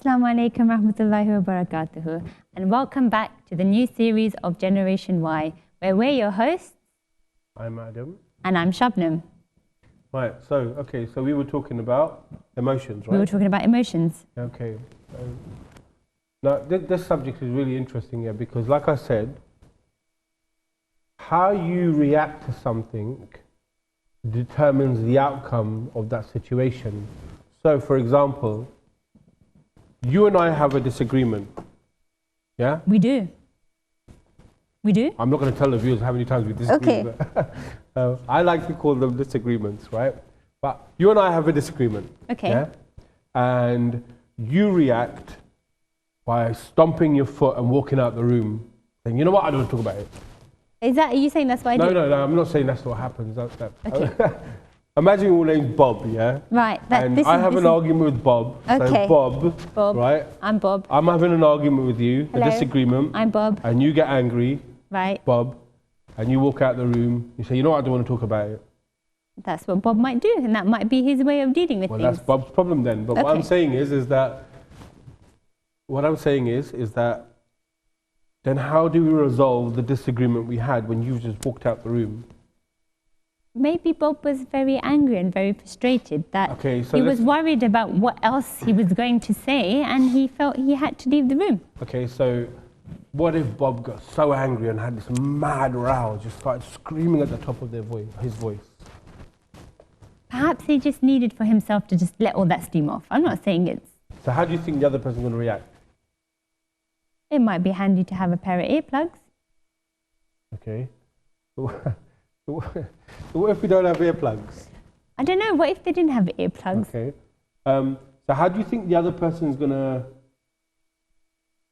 Assalamu alaikum rahmatullahi wa barakatuhu, and welcome back to the new series of Generation Y, where we're your hosts. I'm Adam. And I'm Shabnam. Right, so we were talking about emotions, right? We were talking about emotions. Okay. Now, this subject is really interesting here because, like I said, how you react to something determines the outcome of that situation. So, for example, you and I have a disagreement. Yeah? We do. We do? I'm not going to tell the viewers how many times we disagree. Okay. But, I like to call them disagreements, right? But you and I have a disagreement. Okay. Yeah? And you react by stomping your foot and walking out the room, saying, you know what, I don't want to talk about it. Are you saying that's what I do? No, I'm not saying that's what happens. Okay. Imagine your name's Bob, yeah? Right. And I have an argument with Bob. Okay. So Bob, right? I'm Bob. I'm having an argument with you, Hello. a disagreement. I'm Bob. And you get angry, Right. Bob, and you walk out the room. You say, you know what, I don't want to talk about it. That's what Bob might do, and that might be his way of dealing with Well, things. that's Bob's problem then. But Okay. what I'm saying is that then how do we resolve the disagreement we had when you just walked out the room? Maybe Bob was very angry and very frustrated that Okay, so he was worried about what else he was going to say, and he felt he had to leave the room. Okay, so what if Bob got so angry and had this mad row, just started screaming at the top of his voice? Perhaps he just needed for himself to just let all that steam off. I'm not saying it's... So how do you think the other person's going to react? It might be handy to have a pair of earplugs. Okay. So what if we don't have earplugs? I don't know, what if they didn't have earplugs? Okay. So how do you think the other person's going to...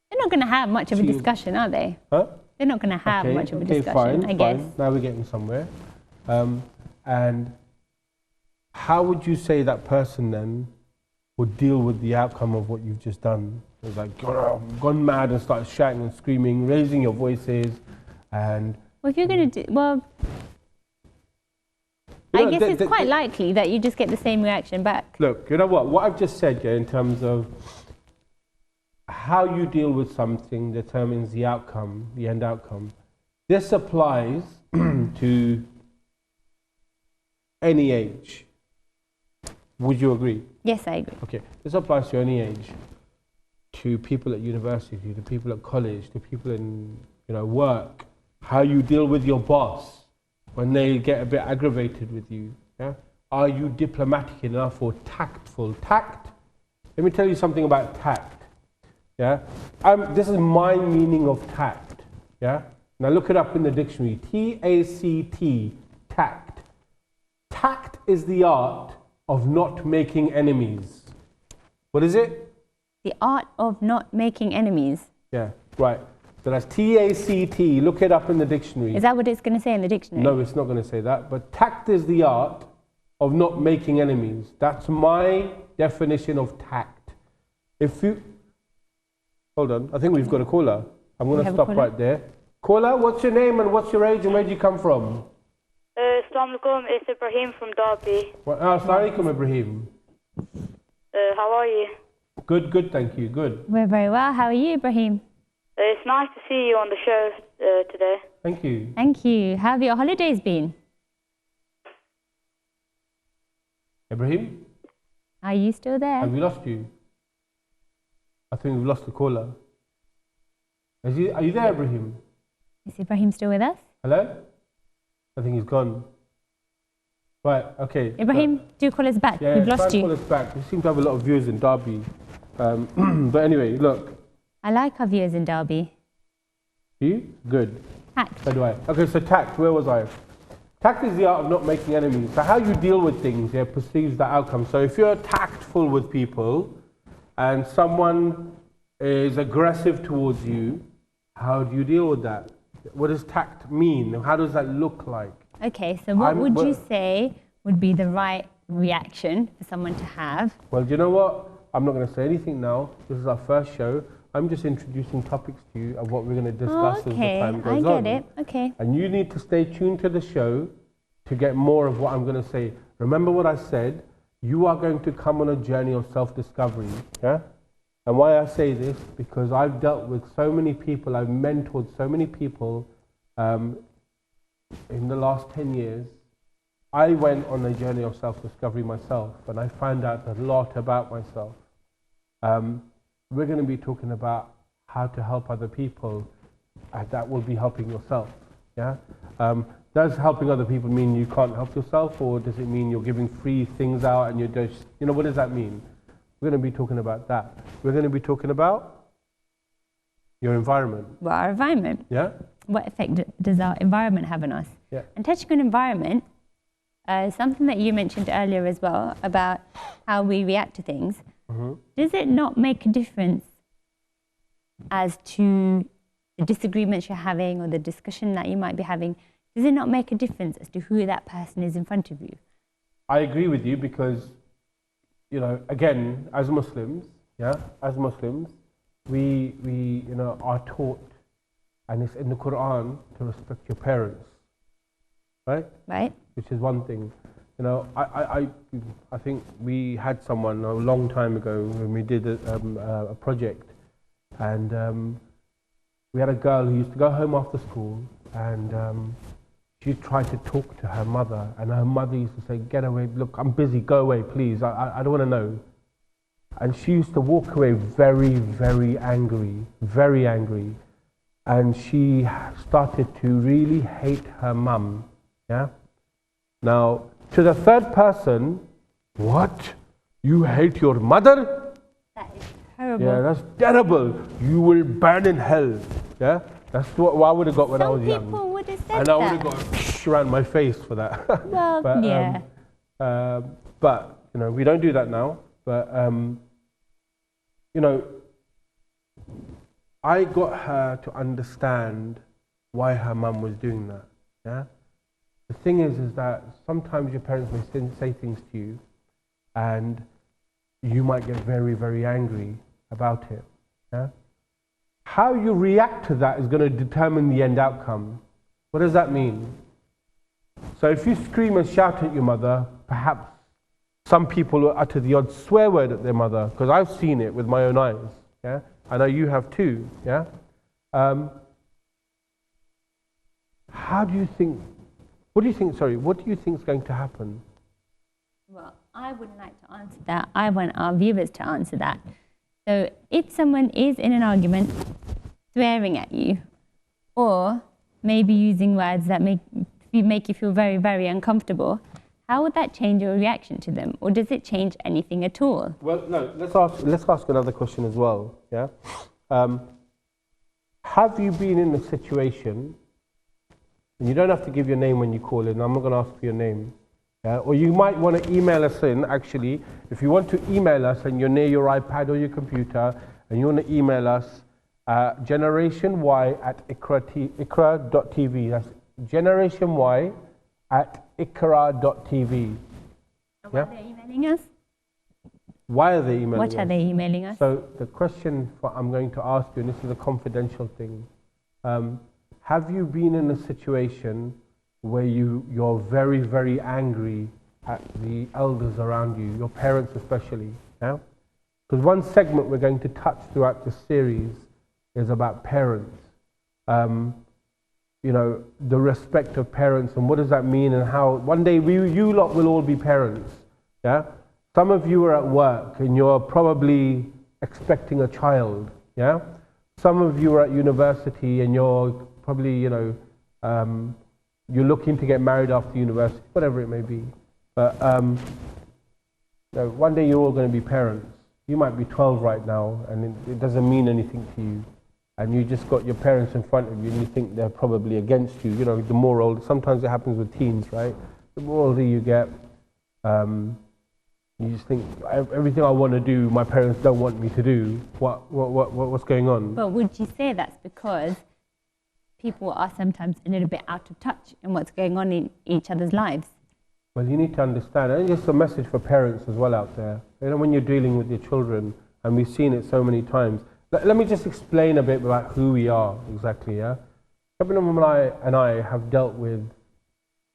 They're not going to have much of a discussion, are they? Huh? They're not going to have much of a discussion, fine, I guess. Now we're getting somewhere. And how would you say that person then would deal with the outcome of what you've just done? It's like, gone mad and started shouting and screaming, raising your voices, and... Well, if you're going to do... Well, I guess it's quite likely that you just get the same reaction back. Look, you know what I've just said here in terms of how you deal with something determines the outcome, the end outcome. This applies to any age. Would you agree? Yes, I agree. Okay, this applies to any age. To people at university, to people at college, to people in work. How you deal with your boss when they get a bit aggravated with you. Yeah? Are you diplomatic enough or tactful? Tact. Let me tell you something about tact. Yeah. This is my meaning of tact. Yeah. Now look it up in the dictionary. T-A-C-T. Tact. Tact is the art of not making enemies. What is it? The art of not making enemies. Yeah. Right. So that's T-A-C-T. Look it up in the dictionary. Is that what it's going to say in the dictionary? No, it's not going to say that. But tact is the art of not making enemies. That's my definition of tact. If you... Hold on. I think we've got a caller. I'm going to stop right there. Caller, what's your name and what's your age and where do you come from? Assalamu alaikum. It's Ibrahim from Derby. Assalamu alaikum, Ibrahim. How are you? Good, thank you. Good. We're very well. How are you, Ibrahim? It's nice to see you on the show today. Thank you. Thank you. How have your holidays been? Ibrahim? Are you still there? Have we lost you? I think we've lost the caller. Are you there, Ibrahim? Is Ibrahim still with us? Hello? I think he's gone. Right, okay. Ibrahim, do call us back. Yeah, We've lost you. Call us back. We seem to have a lot of viewers in Derby. But anyway, look. I like our viewers in Derby. You? Good. Tact. So do I. Okay, so tact. Where was I? Tact is the art of not making enemies. So how you deal with things, perceives the outcome. So if you're tactful with people and someone is aggressive towards you, how do you deal with that? What does tact mean? How does that look like? Okay, so what would you say would be the right reaction for someone to have? Well, do you know what? I'm not going to say anything now. This is our first show. I'm just introducing topics to you of what we're going to discuss as the time goes on. I get it. Okay. And you need to stay tuned to the show to get more of what I'm going to say. Remember what I said? You are going to come on a journey of self-discovery. Yeah? And why I say this, because I've dealt with so many people, I've mentored so many people in the last 10 years. I went on a journey of self-discovery myself, and I found out a lot about myself. We're going to be talking about how to help other people, and that will be helping yourself. Yeah. Does helping other people mean you can't help yourself, or does it mean you're giving free things out and you're just, what does that mean? We're going to be talking about that. We're going to be talking about your environment. Well, our environment. Yeah. What effect does our environment have on us? Yeah. And touching on environment, something that you mentioned earlier as well about how we react to things. Mm-hmm. Does it not make a difference as to the disagreements you're having or the discussion that you might be having? Does it not make a difference as to who that person is in front of you? I agree with you because, again, as Muslims, we are taught, and it's in the Quran, to respect your parents, right? Right. Which is one thing. I think we had someone a long time ago when we did a project, and we had a girl who used to go home after school, and she tried to talk to her mother, and her mother used to say, "Get away, look, I'm busy, go away, please, I don't want to know." And she used to walk away very, very angry, and she started to really hate her mum, yeah? Now, to the third person, what? You hate your mother? That is terrible. Yeah, that's terrible. You will burn in hell, yeah? That's what I would have got when I was young. Some people would have said and that. I would have got a psh around my face for that. Well, but, yeah. But, we don't do that now. But, I got her to understand why her mum was doing that, yeah? The thing is that sometimes your parents may say things to you, and you might get very, very angry about it, yeah? How you react to that is going to determine the end outcome. What does that mean? So if you scream and shout at your mother, perhaps some people will utter the odd swear word at their mother, because I've seen it with my own eyes. Yeah, I know you have too. Yeah. How do you think? What do you think? Sorry, what do you think is going to happen? Well, I wouldn't like to answer that. I want our viewers to answer that. So if someone is in an argument swearing at you, or maybe using words that make you feel very, very uncomfortable, how would that change your reaction to them? Or does it change anything at all? Well, no, let's ask another question as well, yeah? Have you been in a situation, and you don't have to give your name when you call in, I'm not going to ask for your name, yeah? Or you might want to email us in, actually. If you want to email us and you're near your iPad or your computer, and you want to email us, generationy@iqra.tv. That's generationy@iqra.tv. And why are they emailing us? Why are they emailing us? What are they emailing us? So the question I'm going to ask you, and this is a confidential thing, have you been in a situation where you're very, very angry at the elders around you, your parents especially? Yeah? Because one segment we're going to touch throughout this series is about parents. The respect of parents, and what does that mean, and how one day you lot will all be parents. Yeah? Some of you are at work and you're probably expecting a child. Yeah? Some of you are at university and you're probably, you're looking to get married after university, whatever it may be. But one day you're all going to be parents. You might be 12 right now, and it doesn't mean anything to you. And you just got your parents in front of you, and you think they're probably against you. The more older, sometimes it happens with teens, right? The more older you get, you just think, everything I want to do, my parents don't want me to do. What's going on? But would you say that's because people are sometimes a little bit out of touch in what's going on in each other's lives? Well, you need to understand, and it's a message for parents as well out there. When you're dealing with your children, and we've seen it so many times. Let me just explain a bit about who we are exactly, yeah? Shabnam and I have dealt with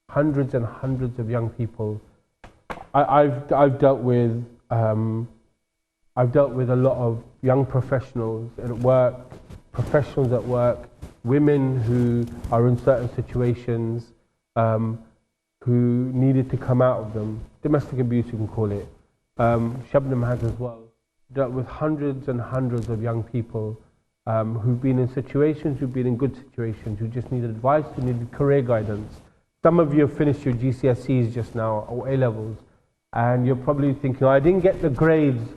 hundreds and hundreds of young people. I've dealt with I've dealt with a lot of young professionals at work, professionals at work, women who are in certain situations, who needed to come out of them. Domestic abuse, you can call it. Shabnam has as well. Dealt with hundreds and hundreds of young people who've been in situations, who've been in good situations, who just needed advice, who needed career guidance. Some of you have finished your GCSEs just now, or A-levels, and you're probably thinking, I didn't get the grades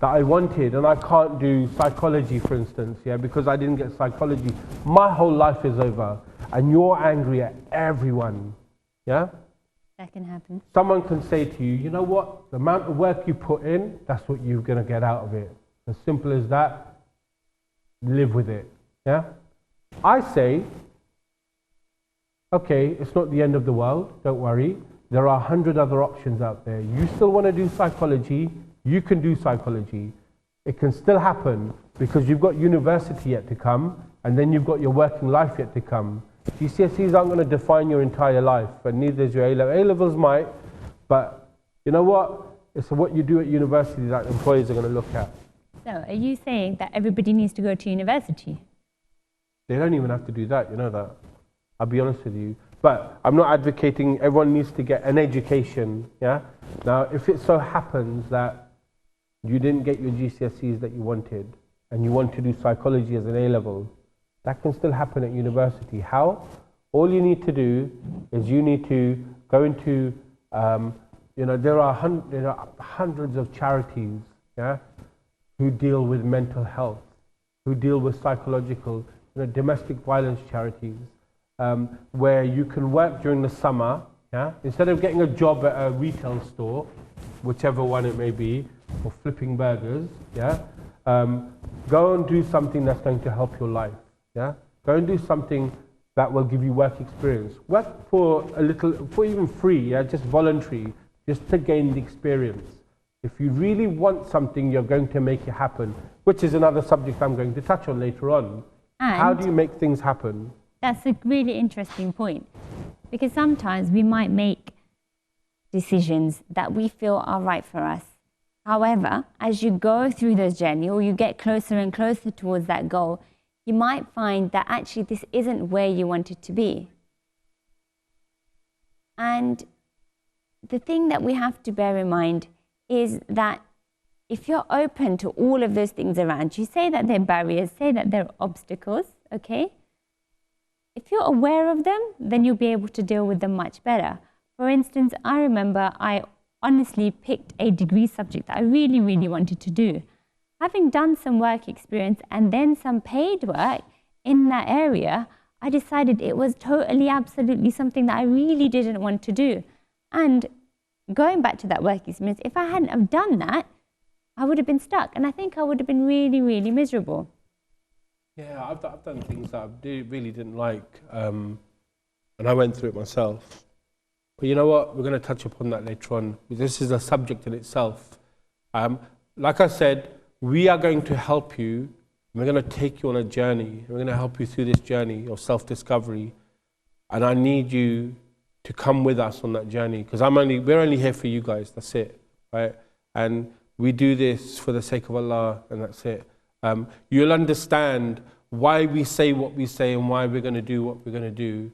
that I wanted, and I can't do psychology, for instance, yeah, because I didn't get psychology. My whole life is over, and you're angry at everyone, yeah? That can happen. Someone can say to you, you know what, the amount of work you put in, that's what you're going to get out of it. As simple as that, live with it, yeah? I say, okay, it's not the end of the world, don't worry. There are 100 other options out there. You still want to do psychology, you can do psychology. It can still happen because you've got university yet to come, and then you've got your working life yet to come. GCSEs aren't going to define your entire life, and neither is your A-level. A-levels might, but you know what? It's what you do at university that employers are going to look at. So are you saying that everybody needs to go to university? They don't even have to do that, you know that. I'll be honest with you. But I'm not advocating everyone needs to get an education, yeah? Now, if it so happens that you didn't get your GCSEs that you wanted, and you want to do psychology as an A-level, that can still happen at university. How? All you need to do is you need to go into, there are hundreds of charities, yeah, who deal with mental health, who deal with psychological, domestic violence charities, where you can work during the summer, yeah, instead of getting a job at a retail store, whichever one it may be, or flipping burgers, yeah, go and do something that's going to help your life. Yeah, go and do something that will give you work experience. Work for a little, for even free, yeah, just voluntary, just to gain the experience. If you really want something, you're going to make it happen, which is another subject I'm going to touch on later on. And how do you make things happen? That's a really interesting point, because sometimes we might make decisions that we feel are right for us. However, as you go through this journey, or you get closer and closer towards that goal, you might find that actually this isn't where you want it to be. And the thing that we have to bear in mind is that if you're open to all of those things around you, say that they're barriers, say that they're obstacles, okay? If you're aware of them, then you'll be able to deal with them much better. For instance, I remember I honestly picked a degree subject that I really, really wanted to do. Having done some work experience and then some paid work in that area, I decided it was totally, absolutely something that I really didn't want to do. And going back to that work experience, if I hadn't have done that, I would have been stuck. And I think I would have been really, really miserable. Yeah, I've done things that I really didn't like, and I went through it myself. But you know what? We're going to touch upon that later on. This is a subject in itself. Like I said, we are going to help you. We're going to take you on a journey. We're going to help you through this journey of self-discovery. And I need you to come with us on that journey, because we're only here for you guys. That's it, right? And we do this for the sake of Allah, and that's it. You'll understand why we say what we say and why we're going to do what we're going to do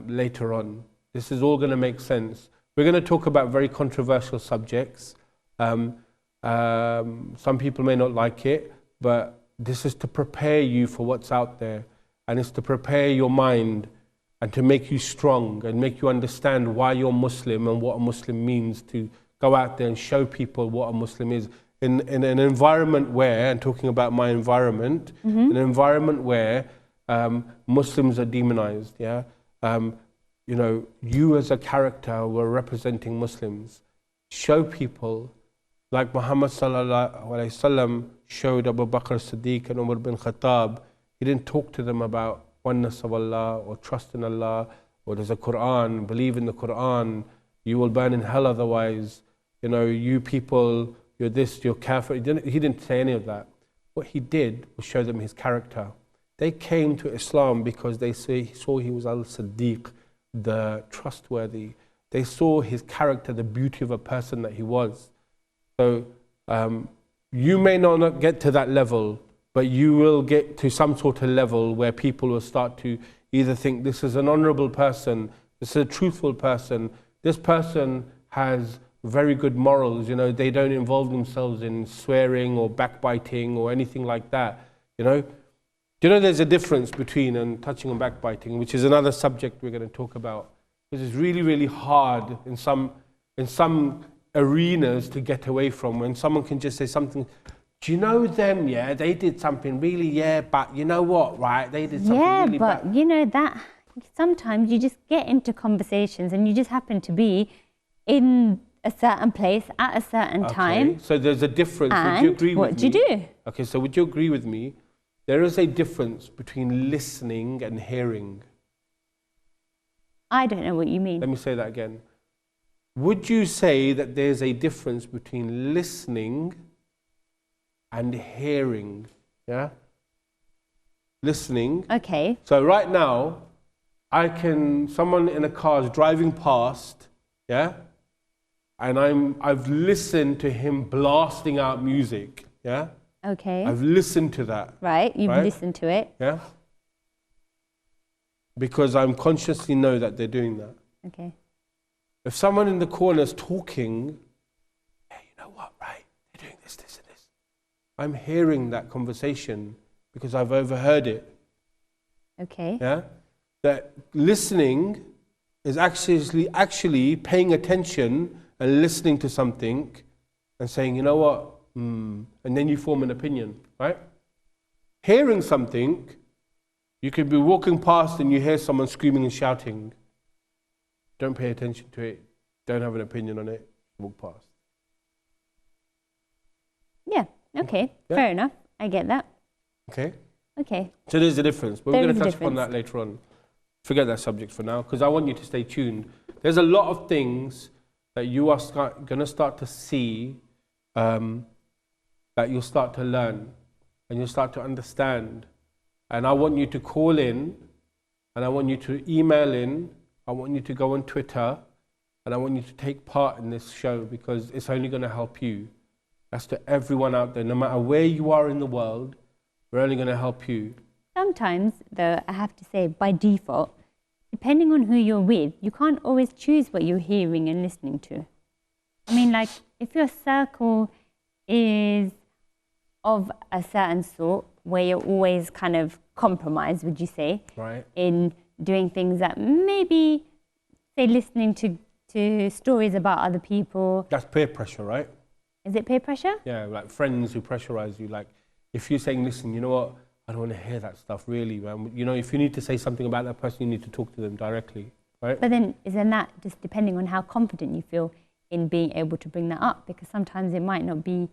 later on. This is all going to make sense. We're going to talk about very controversial subjects. Some people may not like it, but this is to prepare you for what's out there, and it's to prepare your mind and to make you strong and make you understand why you're Muslim and what a Muslim means, to go out there and show people what a Muslim is. In an environment where, and talking about my environment, an environment where Muslims are demonized, yeah? You as a character were representing Muslims. Show people, like Muhammad sallallahu alaihi wasallam showed Abu Bakr Siddiq and Umar bin Khattab. He didn't talk to them about oneness of Allah or trust in Allah or there's a Quran, believe in the Quran, you will burn in hell otherwise. You people, you're this, you're kafir. He didn't say any of that. What he did was show them his character. They came to Islam because they saw he was al-Siddiq, the trustworthy. They saw his character, the beauty of a person that he was. So you may not get to that level, but you will get to some sort of level where people will start to either think this is an honorable person, this is a truthful person, this person has very good morals, you know, they don't involve themselves in swearing or backbiting or anything like that, you know. Do you know there's a difference between, and touching on backbiting, which is another subject we're going to talk about, because it's really, really hard in some arenas to get away from, when someone can just say something, do you know them, yeah, they did something really, yeah, but you know what, right, they did something really bad. Yeah, but you know that sometimes you just get into conversations and you just happen to be in a certain place at a certain time. So there's a difference. And would you agree what with do me? you do? Okay, so would you agree with me? There is a difference between listening and hearing. I don't know what you mean. Let me say that again. Would you say that there's a difference between listening and hearing? Yeah? Listening. Okay. So right now, someone in a car is driving past, yeah? And I've listened to him blasting out music, yeah? Okay. I've listened to that. Right, you've listened to it. Yeah? Because I'm consciously know that they're doing that. Okay. If someone in the corner is talking, hey, you know what, right? They're doing this, this, and this. I'm hearing that conversation because I've overheard it. Okay. Yeah? That listening is actually paying attention and listening to something and saying, you know what, and then you form an opinion, right? Hearing something, you could be walking past and you hear someone screaming and shouting. Don't pay attention to it. Don't have an opinion on it. Walk past. Yeah, okay. Yeah. Fair enough. I get that. Okay? Okay. So there's a difference. But we're There going to is a touch upon that difference. later on. Forget that subject for now, because I want you to stay tuned. There's a lot of things that you are going to start to see, that you'll start to learn and you'll start to understand. And I want you to call in, and I want you to email in, I want you to go on Twitter, and I want you to take part in this show, because it's only going to help you. That's to everyone out there, no matter where you are in the world, we're only going to help you. Sometimes, though, I have to say, by default, depending on who you're with, you can't always choose what you're hearing and listening to. I mean, like, if your circle is of a certain sort, where you're always kind of compromised, would you say, Right. in doing things that maybe, say, listening to stories about other people. That's peer pressure, right? Is it peer pressure? Yeah, like friends who pressurize you. Like, if you're saying, listen, you know what, I don't want to hear that stuff, really, man. You know, if you need to say something about that person, you need to talk to them directly, right? But then, isn't that just depending on how confident you feel in being able to bring that up? Because sometimes it might not be.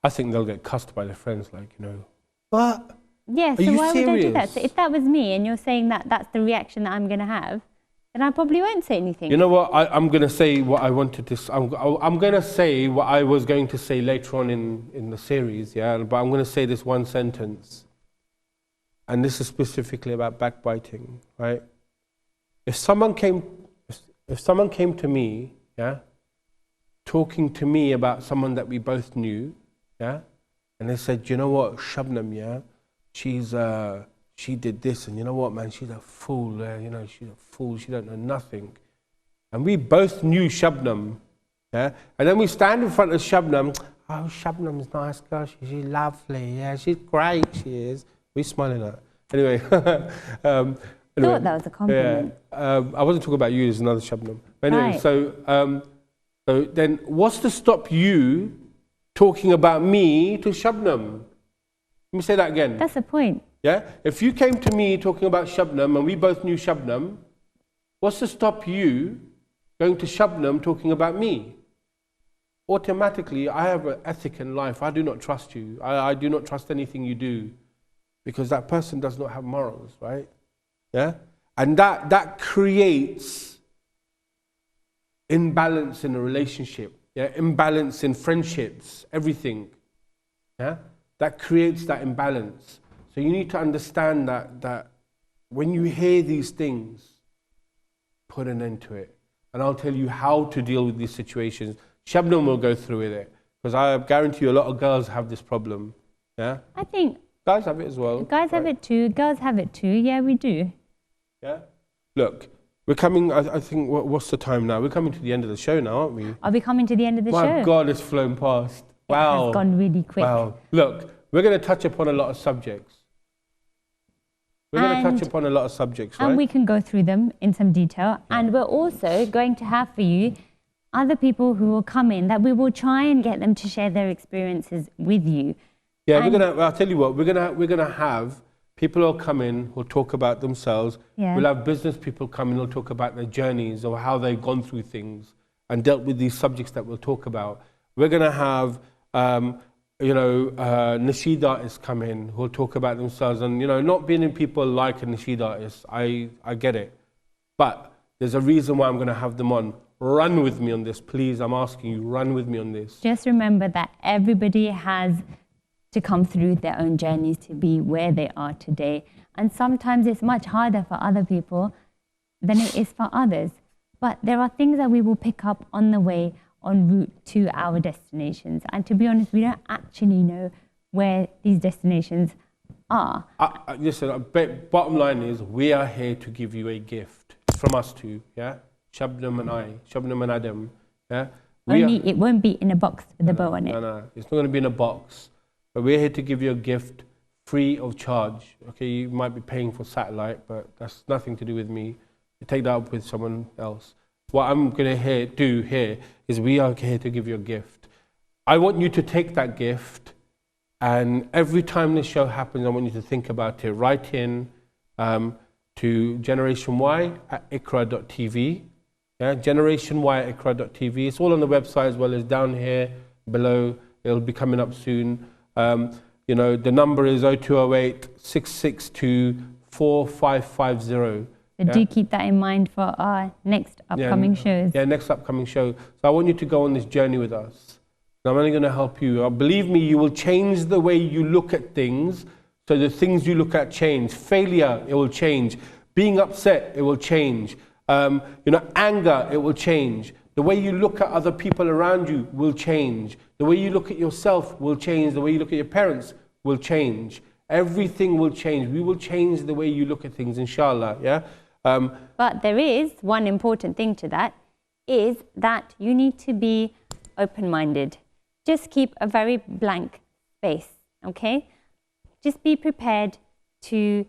I think they'll get cussed by their friends, like, you know, what? Yeah, so you why would I do that? serious? So if that was me and you're saying that that's the reaction that I'm going to have, then I probably won't say anything. You know what, I'm going to say what I wanted to, I'm going to say what I was going to say later on in the series, yeah, but I'm going to say this one sentence. And this is specifically about backbiting, right? If someone came to me, yeah, talking to me about someone that we both knew, yeah, and they said, you know what, Shabnam, yeah, she did this, and you know what, man, she's a fool, you know, she's a fool, she don't know nothing. And we both knew Shabnam, yeah, and then we stand in front of Shabnam, oh, Shabnam's a nice girl, she's lovely, yeah, she's great, she is. We're smiling at her. Anyway. I thought that was a compliment. Yeah, I wasn't talking about you, there's another Shabnam. But anyway, Right. so then what's to stop you talking about me to Shabnam? Let me say that again. That's the point. Yeah? If you came to me talking about Shabnam and we both knew Shabnam, what's to stop you going to Shabnam talking about me? Automatically, I have an ethic in life. I do not trust you. I do not trust anything you do, because that person does not have morals, right? Yeah? And that creates imbalance in a relationship, yeah? Imbalance in friendships, everything. Yeah? That creates that imbalance. So you need to understand that when you hear these things, put an end to it. And I'll tell you how to deal with these situations. Shabnam will go through with it, Because I guarantee you a lot of girls have this problem. Yeah? I think Guys have it as well. guys have it too, girls have it too. Yeah, we do. Yeah? Look, we're coming, I think, what's the time now? We're coming to the end of the show now, aren't we? Are we coming to the end of the show? My God, it's flown past. It Wow. has gone really quick. Wow. Look, we're going to touch upon a lot of subjects. We're going to touch upon a lot of subjects, right? And we can go through them in some detail. And we're also going to have for you other people who will come in that we will try and get them to share their experiences with you. Yeah, And- I'll tell you what, we're gonna have people who'll come in who'll talk about themselves. Yeah. We'll have business people come in who'll talk about their journeys or how they've gone through things and dealt with these subjects that we'll talk about. We're gonna have nasheed artists come in who'll talk about themselves, and not being people like a nasheed artist, I get it. But there's a reason why I'm gonna have them on. Run with me on this, please. I'm asking you, run with me on this. Just remember that everybody has to come through their own journeys to be where they are today. And sometimes it's much harder for other people than it is for others. But there are things that we will pick up on the way en route to our destinations. And to be honest, we don't actually know where these destinations are. Listen, bottom line is we are here to give you a gift. It's from us two, yeah? Shabnam and Adam, yeah? It won't be in a box with a bow on it. No, it's not going to be in a box. But we're here to give you a gift free of charge. Okay, you might be paying for satellite, but that's nothing to do with me. You take that up with someone else. What I'm going to do here is we are here to give you a gift. I want you to take that gift, and every time this show happens, I want you to think about it. Write in to Generation Y at IQRA.tv. Yeah, Generation Y at IQRA.tv. It's all on the website as well as down here below. It'll be coming up soon. The number is 0208 662 4550. So do keep that in mind for our next upcoming shows. Yeah, next upcoming show. So I want you to go on this journey with us. And I'm only going to help you. Believe me, you will change the way you look at things. So the things you look at change. Failure, it will change. Being upset, it will change. Anger, it will change. The way you look at other people around you will change. The way you look at yourself will change. The way you look at your parents will change. Everything will change. We will change the way you look at things, inshallah. Yeah. But there is one important thing to that, is that you need to be open-minded. Just keep a very blank space, okay? Just be prepared to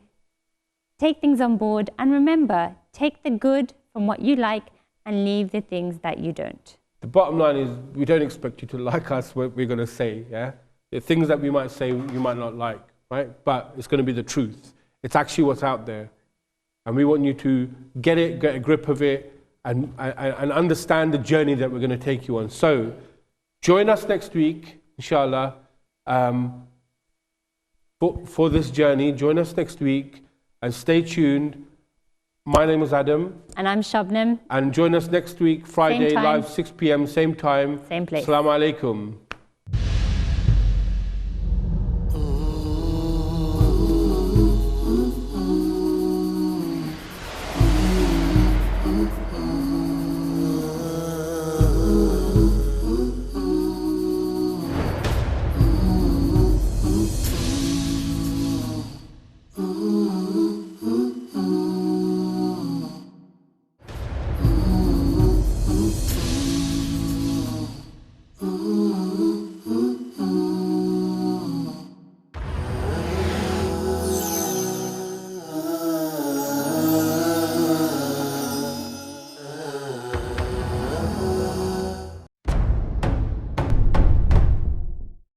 take things on board, and remember, take the good from what you like and leave the things that you don't. The bottom line is we don't expect you to like us what we're going to say, yeah? The things that we might say you might not like, right? But it's going to be the truth. It's actually what's out there. And we want you to get a grip of it and understand the journey that we're going to take you on. So join us next week, inshallah, for this journey. Join us next week and stay tuned. My name is Adam. And I'm Shabnam. And join us next week, Friday, live 6 p.m., same time. Same place. Assalamu alaikum.